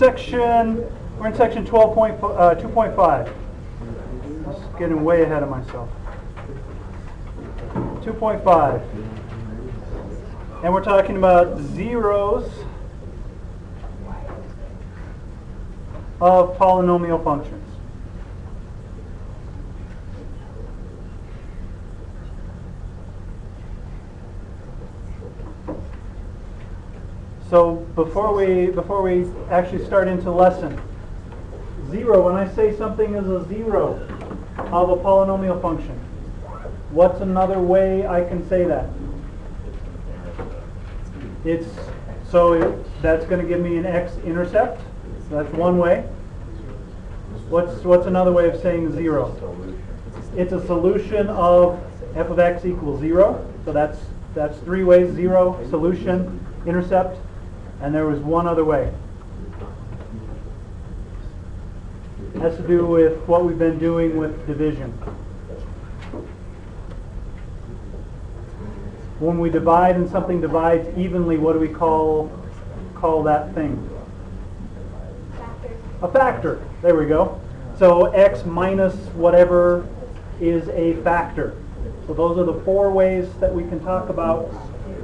section 2.5. Just getting way ahead of myself. 2.5. And we're talking about zeros of polynomial functions. So before we actually start into the lesson, zero, when I say something is a zero of a polynomial function, what's another way I can say that? That's going to give me an x-intercept. So that's one way. What's another way of saying zero? It's a solution of f of x equals 0. So that's three ways: zero, solution, intercept, and there was one other way. It has to do with what we've been doing with division. When we divide and something divides evenly, what do we call that thing? A factor. There we go. So x minus whatever is a factor. So those are the four ways that we can talk about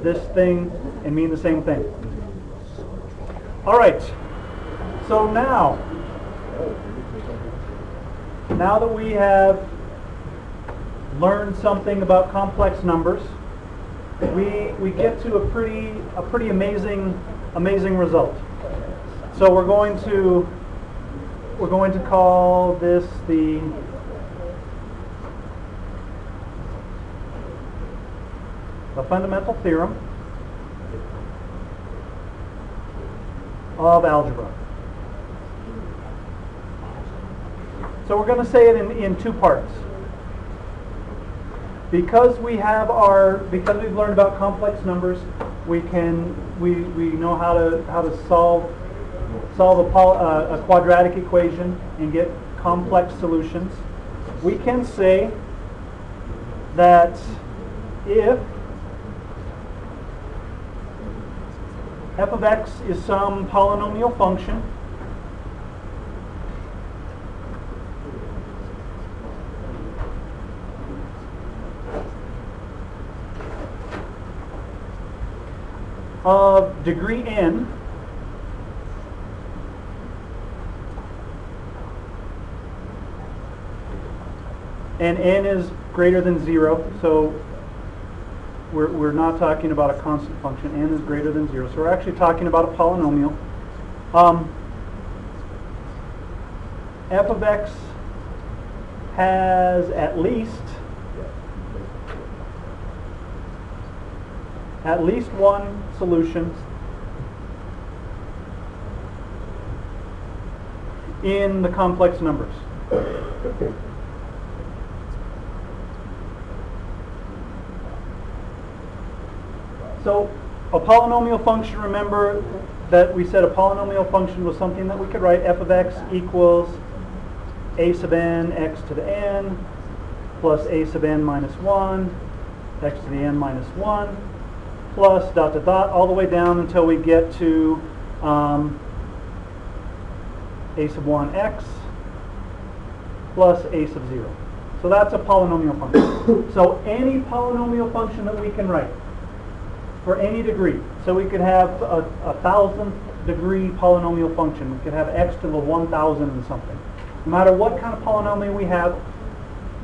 this thing and mean the same thing. All right. So now that we have learned something about complex numbers, we get to a pretty amazing result. So we're going to call this the fundamental theorem of algebra. So we're going to say it in two parts. Because we've learned about complex numbers, we know how to solve a quadratic equation and get complex solutions. We can say that if f of x is some polynomial function, of degree n, and n is greater than 0, so we're not talking about a constant function. N is greater than 0, so we're actually talking about a polynomial. F of x has at least one solution in the complex numbers. So a polynomial function, remember that we said a polynomial function was something that we could write f of x equals a sub n x to the n plus a sub n minus 1 x to the n minus 1 plus dot dot dot all the way down until we get to a sub 1 x plus a sub 0. So that's a polynomial function. So any polynomial function that we can write for any degree. So we could have a 1,000th degree polynomial function. We could have x to the 1,000 and something. No matter what kind of polynomial we have,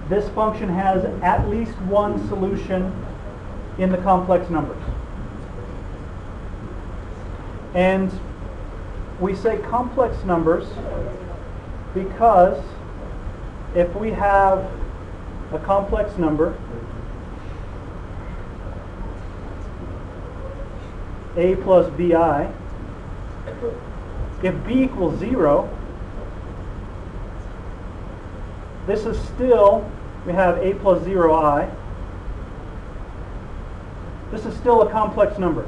this function has at least one solution in the complex numbers. And we say complex numbers because if we have a complex number, a plus bi, if b equals 0, this is still, we have a plus 0i, this is still a complex number.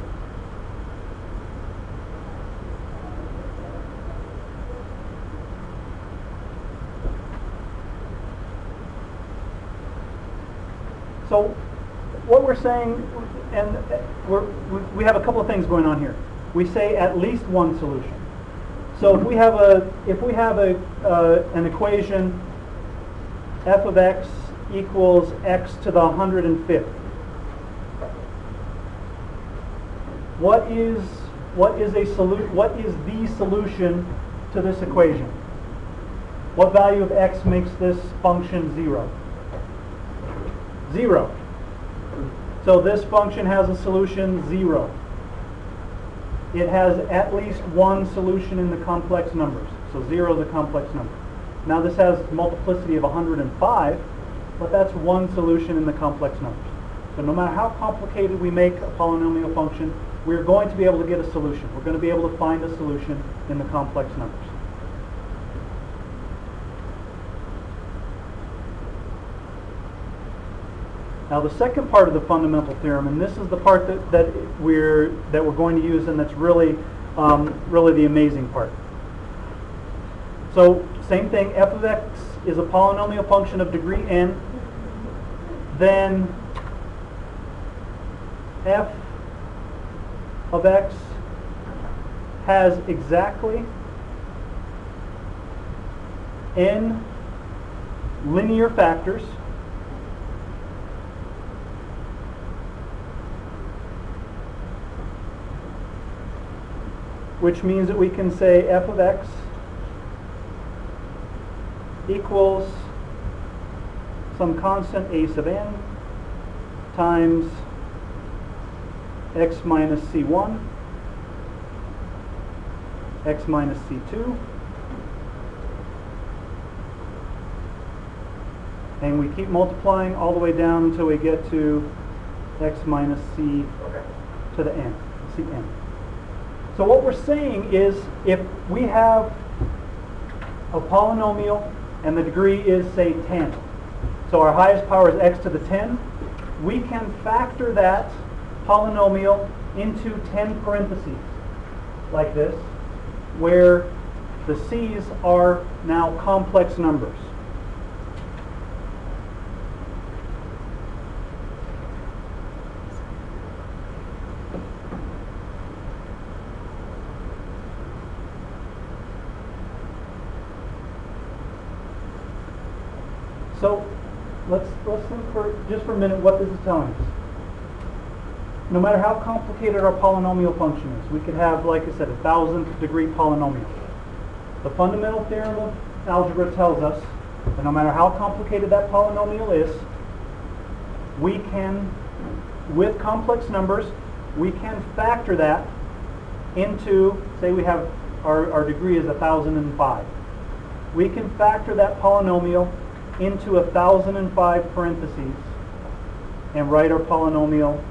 So what we're saying, and we have a couple of things going on here. We say at least one solution. So if we have an equation f of x equals x to the 105th, what is the solution to this equation? What value of x makes this function 0? 0. So this function has a solution 0. It has at least one solution in the complex numbers. So 0 is a complex number. Now this has multiplicity of 105, but that's one solution in the complex numbers. So no matter how complicated we make a polynomial function, we're going to be able to get a solution. We're going to be able to find a solution in the complex numbers. Now the second part of the fundamental theorem, and this is the part that we're going to use, and that's really the amazing part. So same thing, f of x is a polynomial function of degree n, then f of x has exactly n linear factors which means that we can say f of x equals some constant a sub n times x minus c1, x minus c2, and we keep multiplying all the way down until we get to x minus c to the n, cn. So what we're saying is, if we have a polynomial and the degree is, say, 10, so our highest power is x to the 10, we can factor that polynomial into 10 parentheses, like this, where the c's are now complex numbers. So let's think just for a minute what this is telling us. No matter how complicated our polynomial function is, we could have, like I said, 1,000th degree polynomial. The fundamental theorem of algebra tells us that no matter how complicated that polynomial is, we can, with complex numbers, we can factor that into, say we have, our degree is 1,005. We can factor that polynomial into 1,005 parentheses and write our polynomial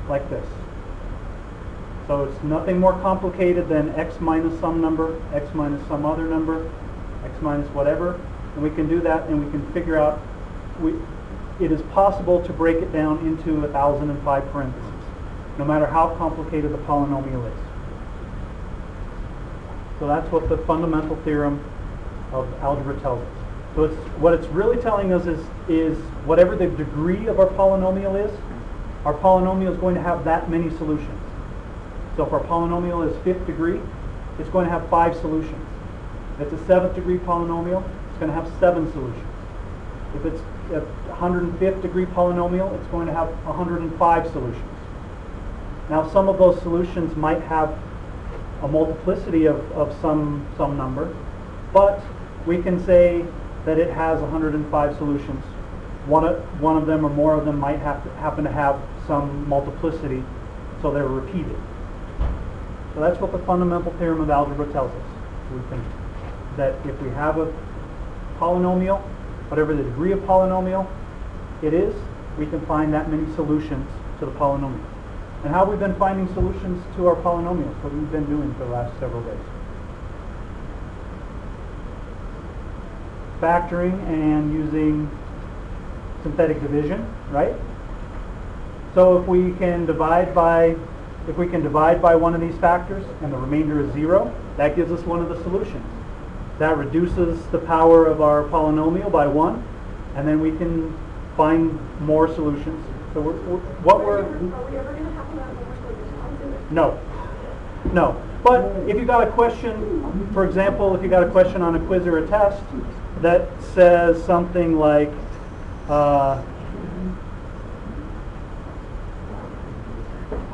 like this. So it's nothing more complicated than x minus some number, x minus some other number, x minus whatever, and we can do that, and we can figure out, it is possible to break it down into 1,005 parentheses, no matter how complicated the polynomial is. So that's what the fundamental theorem of algebra tells us. So what it's really telling us is whatever the degree of our polynomial is, our polynomial is going to have that many solutions. So if our polynomial is 5th degree, it's going to have 5 solutions. If it's a 7th degree polynomial, it's going to have 7 solutions. If it's a 105th degree polynomial, it's going to have 105 solutions. Now some of those solutions might have a multiplicity of some number, but we can say that it has 105 solutions. One of them or more of them might happen to have some multiplicity, so they're repeated. So that's what the fundamental theorem of algebra tells us. We think that if we have a polynomial, whatever the degree of polynomial it is, we can find that many solutions to the polynomial. And how have we been finding solutions to our polynomials? What we've been doing for the last several days. Factoring and using synthetic division, right? So if we can divide by one of these factors and the remainder is 0, that gives us one of the solutions. That reduces the power of our polynomial by 1, and then we can find more solutions. So are we ever going to have to have more solutions? No. But if you got a question, for example, if you got a question on a quiz or a test that says something like, how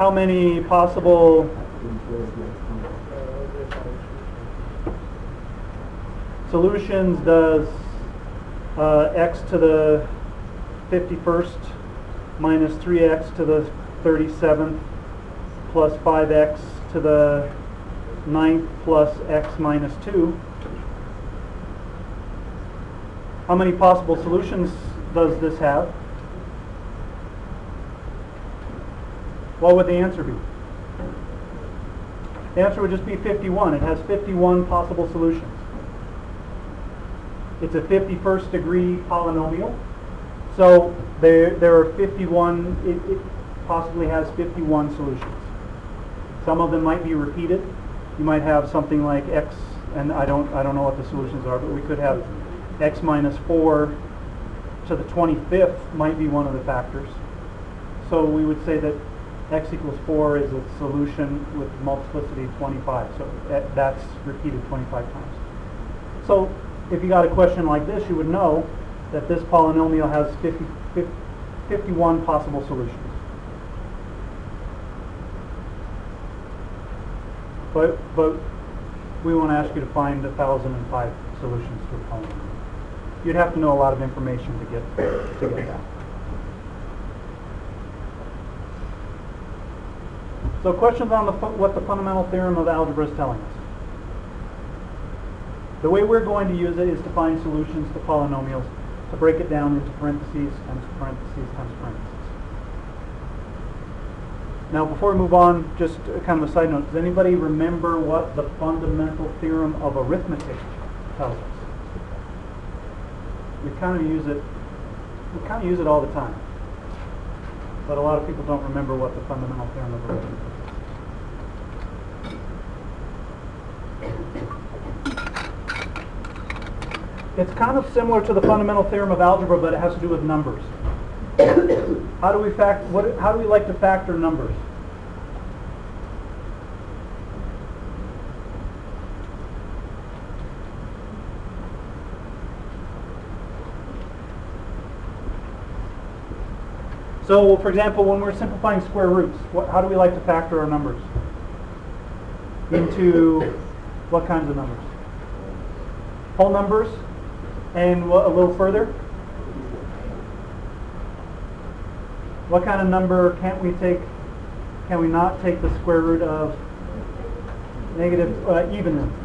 many possible solutions does x to the 51st minus 3x to the 37th plus 5x to the 9th plus x minus 2. How many possible solutions does this have? What would the answer be? The answer would just be 51. It has 51 possible solutions. It's a 51st degree polynomial. So there are 51, it possibly has 51 solutions. Some of them might be repeated. You might have something like x, and I don't know what the solutions are, but we could have x minus 4 to the 25th might be one of the factors. So we would say that x equals 4 is a solution with multiplicity 25. So that's repeated 25 times. So if you got a question like this, you would know that this polynomial has 51 possible solutions. But we won't ask you to find 1,005 solutions to a polynomial. You'd have to know a lot of information to get that. So questions on what the fundamental theorem of algebra is telling us. The way we're going to use it is to find solutions to polynomials, to break it down into parentheses times parentheses times parentheses. Now before we move on, just kind of a side note, does anybody remember what the fundamental theorem of arithmetic tells us? We kind of use it all the time. But a lot of people don't remember what the fundamental theorem of arithmetic is. It's kind of similar to the fundamental theorem of algebra, but it has to do with numbers. How do we like to factor numbers? So, for example, when we're simplifying square roots, how do we like to factor our numbers? Into what kinds of numbers? Whole numbers? And a little further? What kind of number can we not take the square root of negative even numbers?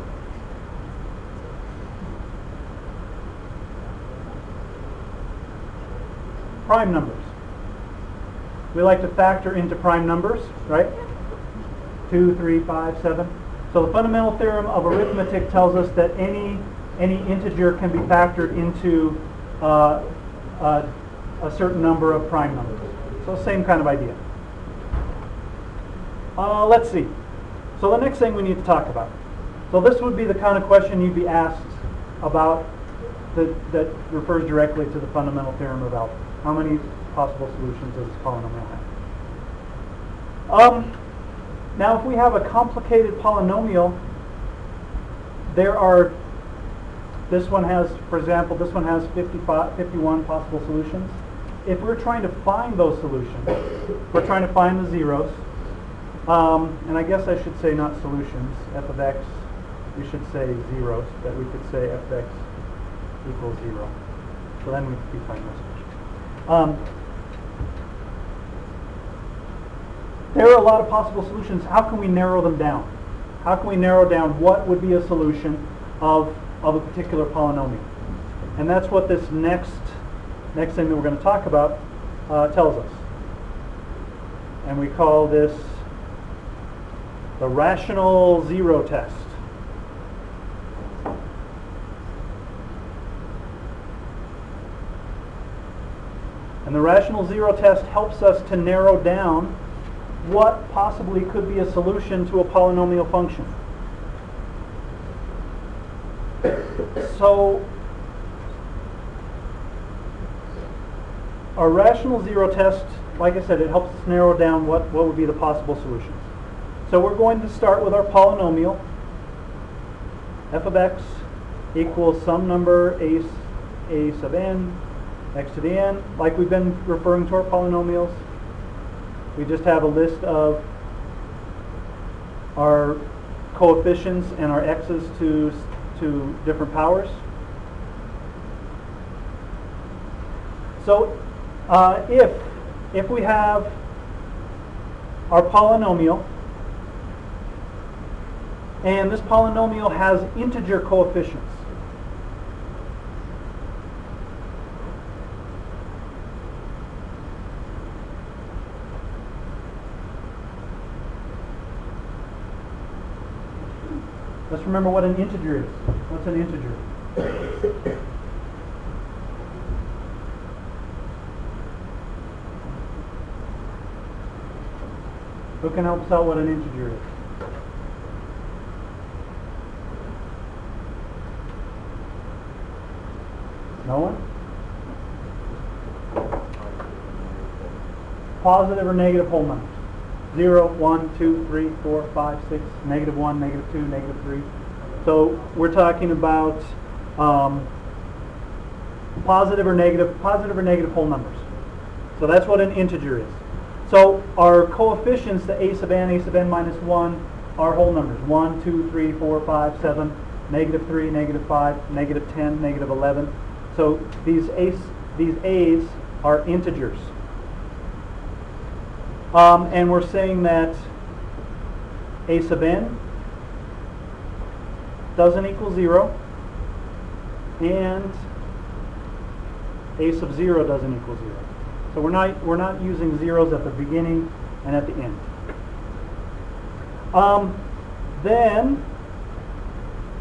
Prime numbers. We like to factor into prime numbers, right? 2, 3, 5, 7. So the fundamental theorem of arithmetic tells us that any integer can be factored into a certain number of prime numbers. So same kind of idea. Let's see. So the next thing we need to talk about. So this would be the kind of question you'd be asked about that refers directly to the fundamental theorem of algebra. How many possible solutions does this polynomial have? Now if we have a complicated polynomial, this one has, for example, this one has 51 possible solutions. If we're trying to find those solutions, we're trying to find the zeros, and I guess I should say not solutions, f of x, we should say zeros, that we could say f of x equals 0. So then we'd be finding those solutions. There are a lot of possible solutions. How can we narrow them down? How can we narrow down what would be a solution of a particular polynomial? And that's what this next thing that we're going to talk about tells us. And we call this the rational zero test. And the rational zero test helps us to narrow down what possibly could be a solution to a polynomial function. So, our rational zero test, like I said, it helps us narrow down what would be the possible solutions. So we're going to start with our polynomial. F of x equals some number a sub n, x to the n. Like we've been referring to our polynomials, we just have a list of our coefficients and our x's to different powers. So if we have our polynomial, and this polynomial has integer coefficients, let's remember what an integer is. What's an integer? Who can help us out what an integer is? No one? Positive or negative whole numbers. 0, 1, 2, 3, 4, 5, 6, negative 1, negative 2, negative 3. So we're talking about positive or negative whole numbers. So that's what an integer is. So our coefficients, the a sub n minus 1, are whole numbers. 1, 2, 3, 4, 5, 7, negative 3, negative 5, negative 10, negative 11. So these a's are integers. And we're saying that a sub n doesn't equal 0, and a sub 0 doesn't equal 0. So we're not using zeros at the beginning and at the end. Then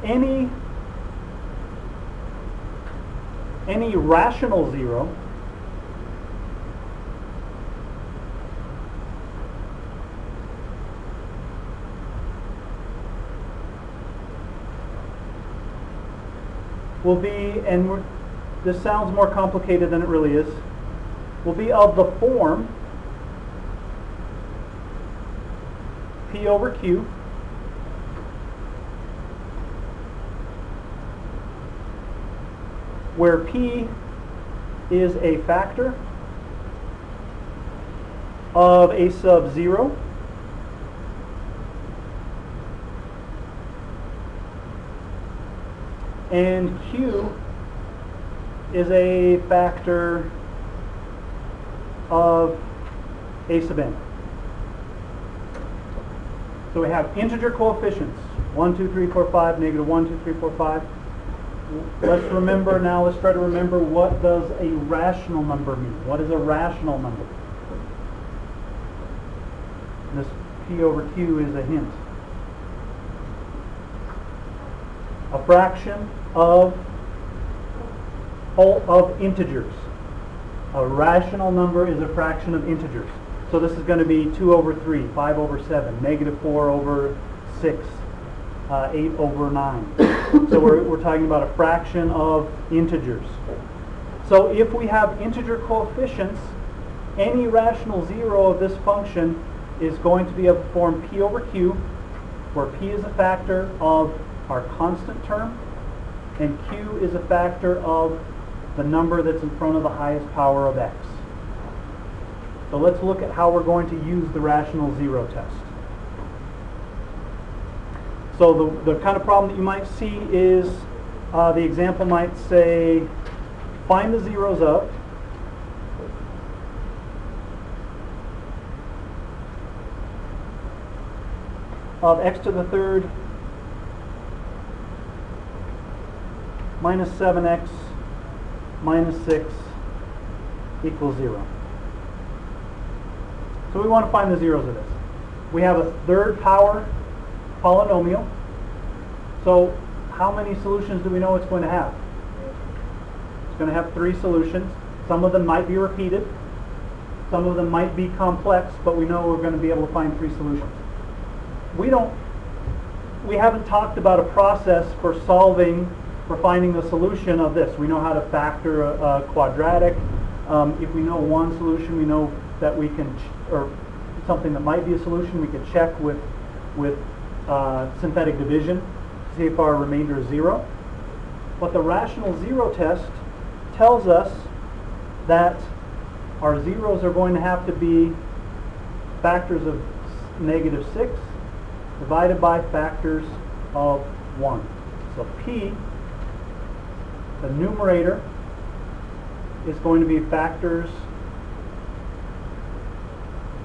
any rational 0 will be, and this sounds more complicated than it really is, will be of the form P over Q where P is a factor of a sub 0 and Q is a factor of a sub n. So we have integer coefficients, 1, 2, 3, 4, 5, negative 1, 2, 3, 4, 5. Let's try to remember, what does a rational number mean? What is a rational number? And this P over Q is a hint. A fraction of integers. A rational number is a fraction of integers. So this is going to be 2 over 3, 5 over 7, negative 4 over 6, 8 over 9. So we're talking about a fraction of integers. So if we have integer coefficients, any rational 0 of this function is going to be of the form P over Q, where P is a factor of our constant term, and Q is a factor of the number that's in front of the highest power of x. So let's look at how we're going to use the rational 0 test. So the kind of problem that you might see is the example might say, find the zeros of x to the third minus 7x minus 6 equals 0. So we want to find the zeros of this. We have a third power polynomial. So how many solutions do we know it's going to have? It's going to have 3 solutions. Some of them might be repeated. Some of them might be complex, but we know we're going to be able to find 3 solutions. We haven't talked about a process for finding the solution of this. We know how to factor a quadratic. If we know one solution, we know that we can, or something that might be a solution, we can check with with synthetic division to see if our remainder is 0. But the rational zero test tells us that our zeros are going to have to be factors of -6 divided by factors of 1. So P, the numerator, is going to be factors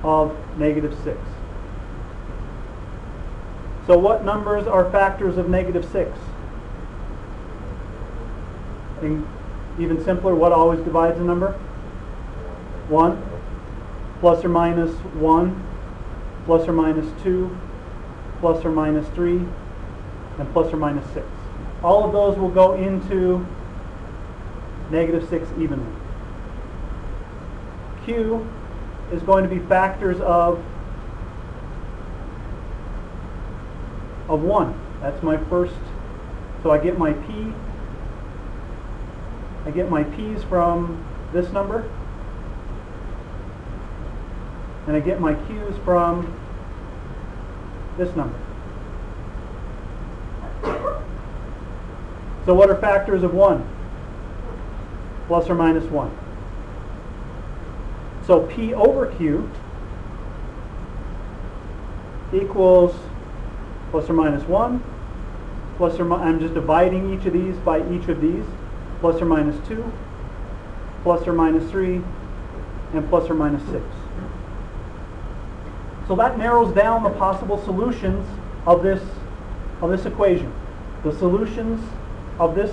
of -6. So what numbers are factors of -6? And even simpler, what always divides a number? 1, plus or minus 1, plus or minus 2, plus or minus 3, and plus or minus 6. All of those will go into -6 evenly. Q is going to be factors of 1. That's my first. So I get my P. I get my P's from this number. And I get my Q's from this number. So what are factors of 1? Plus or minus 1. So P over Q equals plus or minus 1, I'm just dividing each of these by each of these, plus or minus 2, plus or minus 3, and plus or minus 6. So that narrows down the possible solutions of this equation. The solutions of this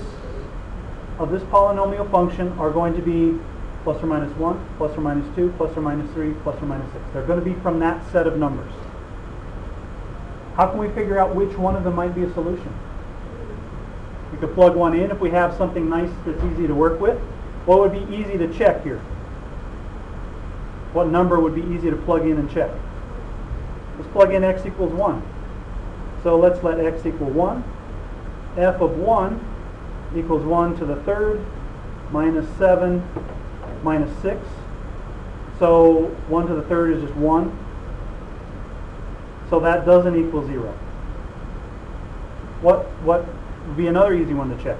polynomial function are going to be plus or minus 1, plus or minus 2, plus or minus 3, plus or minus 6. They're going to be from that set of numbers. How can we figure out which one of them might be a solution? We could plug one in if we have something nice that's easy to work with. What would be easy to check here? What number would be easy to plug in and check? Let's plug in x equals 1. So let's let x equal 1. F of 1 equals 1 to the third minus 7 minus 6. So 1 to the third is just 1. So that doesn't equal 0. What would be another easy one to check?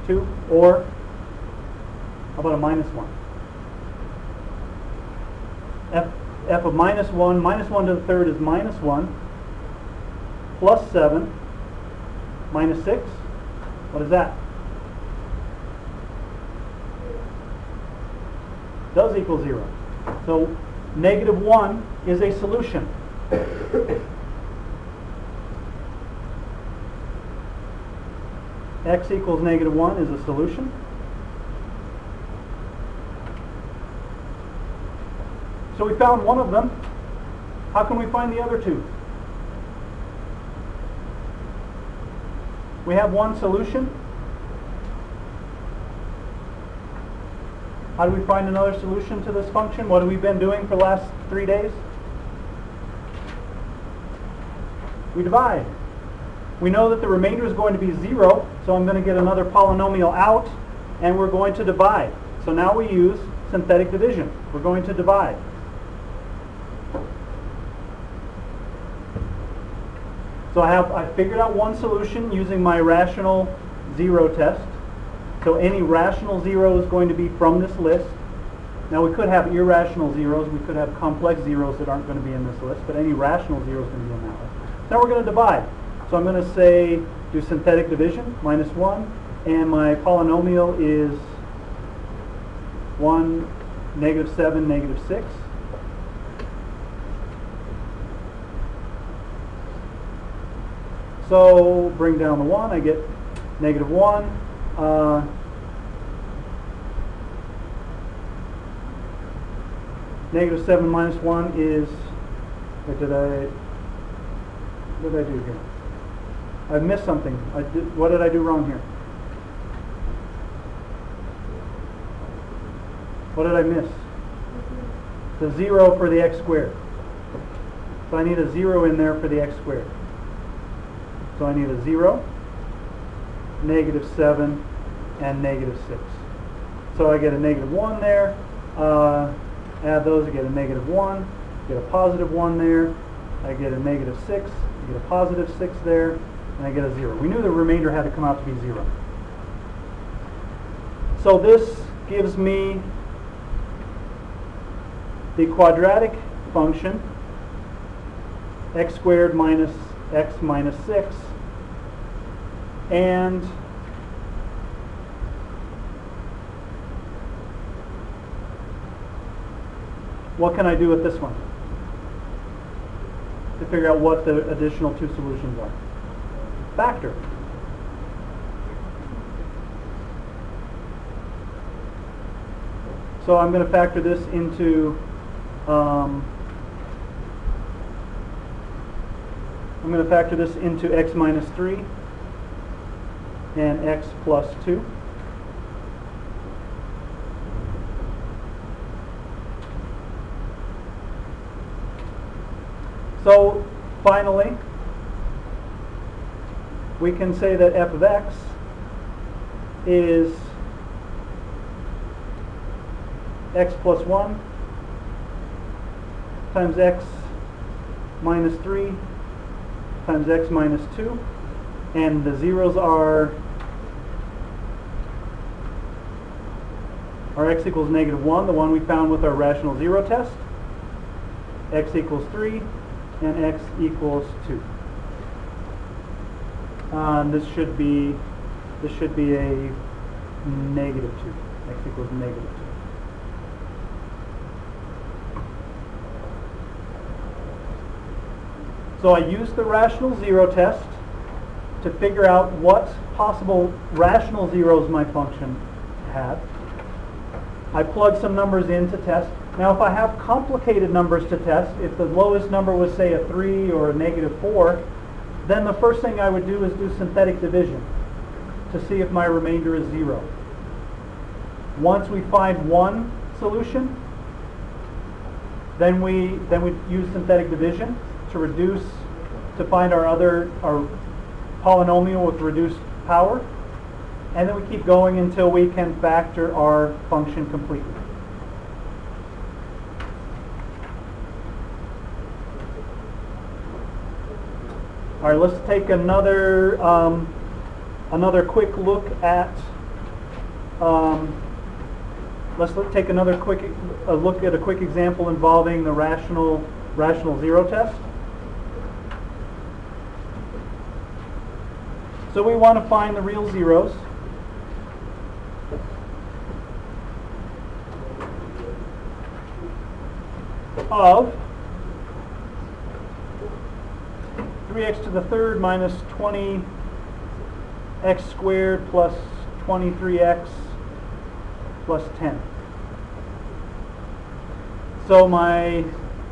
2, or how about a minus 1? F of minus 1 to the third is minus 1, plus 7, minus 6. What is that? Does equal 0. So -1 is a solution. X equals -1 is a solution. So we found one of them. How can we find the other two? We have one solution. How do we find another solution to this function? What have we been doing for the last 3 days? We divide. We know that the remainder is going to be 0, so I'm going to get another polynomial out, and we're going to divide. So now we use synthetic division. We're going to divide. So I figured out one solution using my rational zero test. So any rational zero is going to be from this list. Now we could have irrational zeros. We could have complex zeros that aren't going to be in this list. But any rational zero is going to be in that list. Now we're going to divide. So I'm going to say do synthetic division, minus 1. And my polynomial is 1, -7, -6. So bring down the 1. I get -1. -7 minus 1 is, what did I do here? I missed something. What did I do wrong here? What did I miss? The 0 for the x squared. So I need a 0 in there for the x squared. So I need a 0, -7, and -6. So I get a -1 there. Add those, I get a -1. get a positive 1 there, I get a negative 6, I get a positive 6 there, and I get a 0. We knew the remainder had to come out to be 0. So this gives me the quadratic function x squared minus x minus 6, and what can I do with this one to figure out what the additional two solutions are? Factor. So I'm going to factor this into x minus 3 and x plus 2. So finally, we can say that f of x is x plus 1 times x minus 3 times x minus 2, and the zeros are x equals negative 1, the one we found with our rational zero test, x equals 3, and x equals 2. This should be a negative 2. X equals negative 2. So I used the rational zero test to figure out what possible rational zeros my function had. I plugged some numbers in to test. Now if I have complicated numbers to test, if the lowest number was say a 3 or a negative 4, then the first thing I would do is do synthetic division to see if my remainder is 0. Once we find one solution, then we use synthetic division to find our polynomial with reduced power, and then we keep going until we can factor our function completely. All right, let's take another quick look at a quick example involving the rational zero test. So we want to find the real zeros of 3x to the third minus 20x squared plus 23x plus 10. So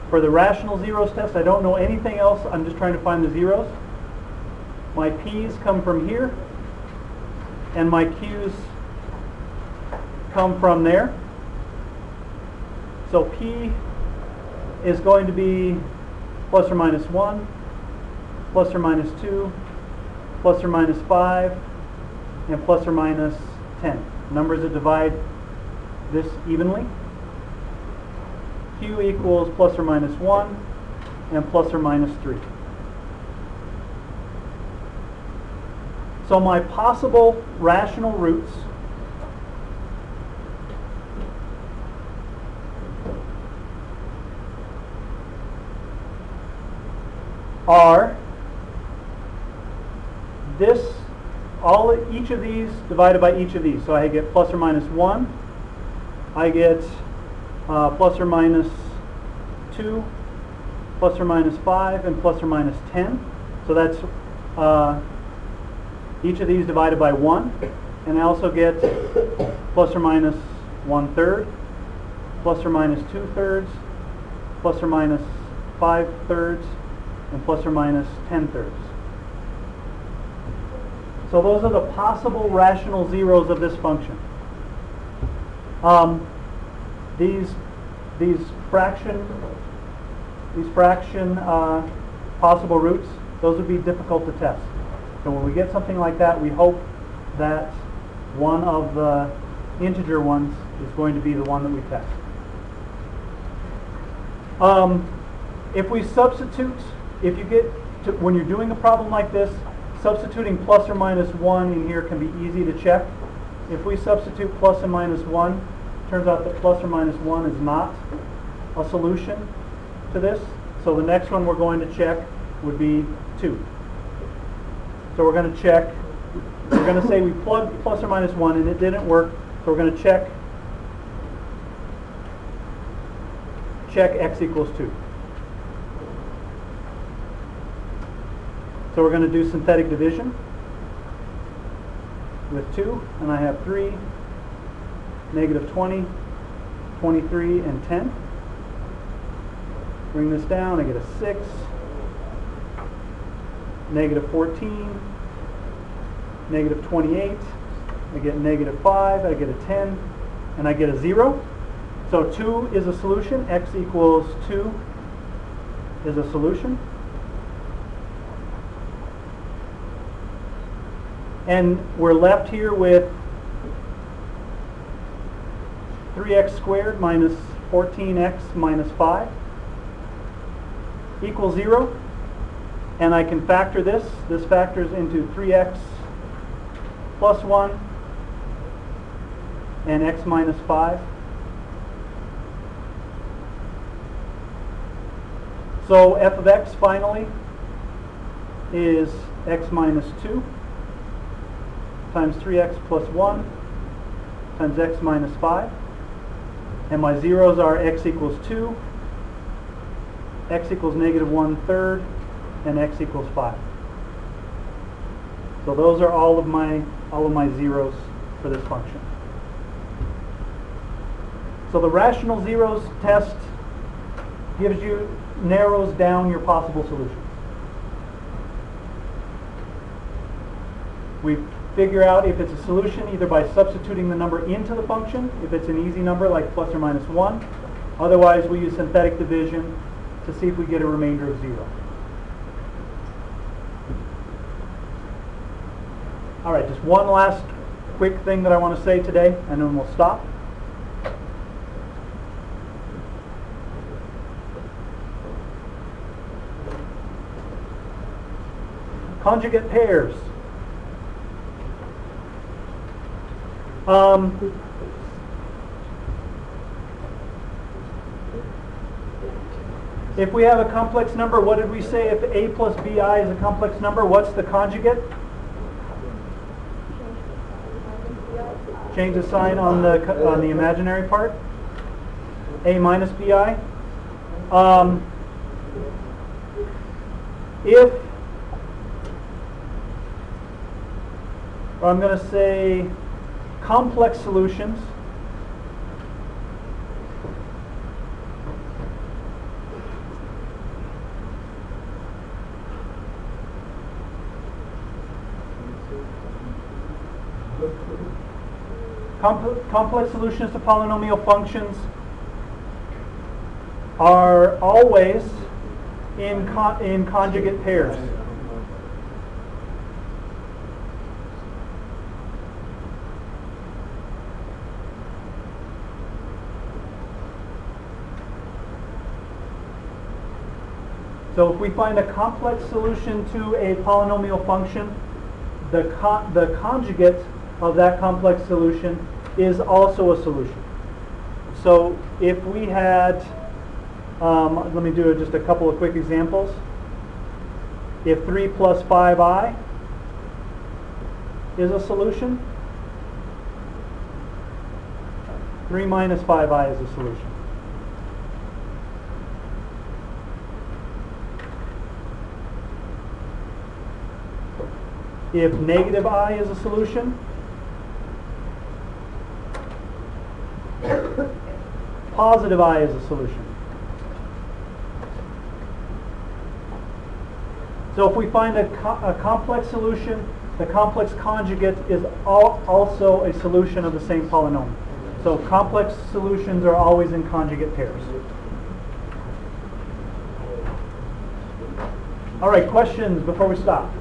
for the rational zeros test, I don't know anything else. I'm just trying to find the zeros. My p's come from here, and my q's come from there. So p is going to be plus or minus 1, plus or minus 2, plus or minus 5, and plus or minus 10. Numbers that divide this evenly. Q equals plus or minus 1 and plus or minus 3. So my possible rational roots are each of these divided by each of these. So I get plus or minus 1, I get plus or minus 2, plus or minus 5, and plus or minus 10. So that's each of these divided by 1. And I also get plus or minus 1/3, plus or minus 2/3, plus or minus 5/3, and plus or minus 10/3. So those are the possible rational zeros of this function. These fraction possible roots, those would be difficult to test. So when we get something like that, we hope that one of the integer ones is going to be the one that we test. if we substitute, if you get to, when you're doing a problem like this, substituting plus or minus 1 in here can be easy to check. If we substitute plus and minus 1, turns out that plus or minus 1 is not a solution to this. So the next one we're going to check would be 2. So we're going to check, we're going to say we plugged plus or minus 1 and it didn't work. So we're going to check x equals 2. So we're going to do synthetic division with 2, and I have 3, negative 20, 23, and 10. Bring this down, I get a 6, negative 14, negative 28, I get negative 5, I get a 10, and I get a 0. So 2 is a solution, x equals 2 is a solution. And we're left here with 3x squared minus 14x minus 5 equals 0. And I can factor this. This factors into 3x plus 1 and x minus 5. So f of x finally is x minus 2 times 3x plus 1 times x minus 5. And my zeros are x equals 2, x equals negative 1/3, and x equals 5. So those are all of my zeros for this function. So the rational zeros test narrows down your possible solutions. We figure out if it's a solution either by substituting the number into the function, if it's an easy number like plus or minus 1. Otherwise, we use synthetic division to see if we get a remainder of 0. All right, just one last quick thing that I want to say today, and then we'll stop. Conjugate pairs. If we have a complex number, what did we say if a plus bi is a complex number? What's the conjugate? Change the sign on the imaginary part. A minus bi. I'm going to say complex solutions complex solutions to polynomial functions are always in conjugate pairs. So if we find a complex solution to a polynomial function, the conjugate of that complex solution is also a solution. So if we had, let me do just a couple of quick examples. If 3 plus 5i is a solution, 3 minus 5i is a solution. If negative I is a solution, positive I is a solution. So if we find a complex solution, the complex conjugate is also a solution of the same polynomial. So complex solutions are always in conjugate pairs. All right, questions before we stop?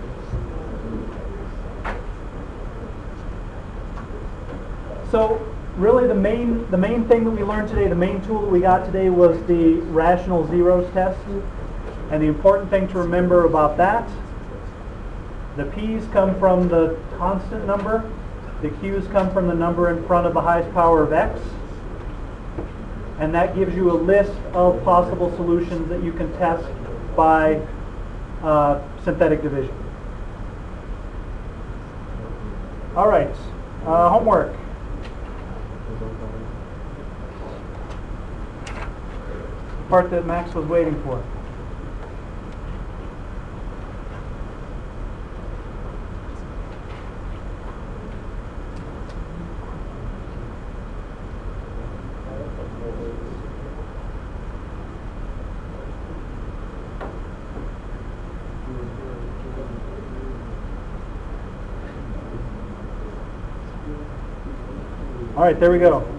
So really the main thing that we learned today, the main tool that we got today was the rational zeros test. And the important thing to remember about that, the p's come from the constant number, the q's come from the number in front of the highest power of x, and that gives you a list of possible solutions that you can test by synthetic division. All right, homework. Part that Max was waiting for. All right, there we go.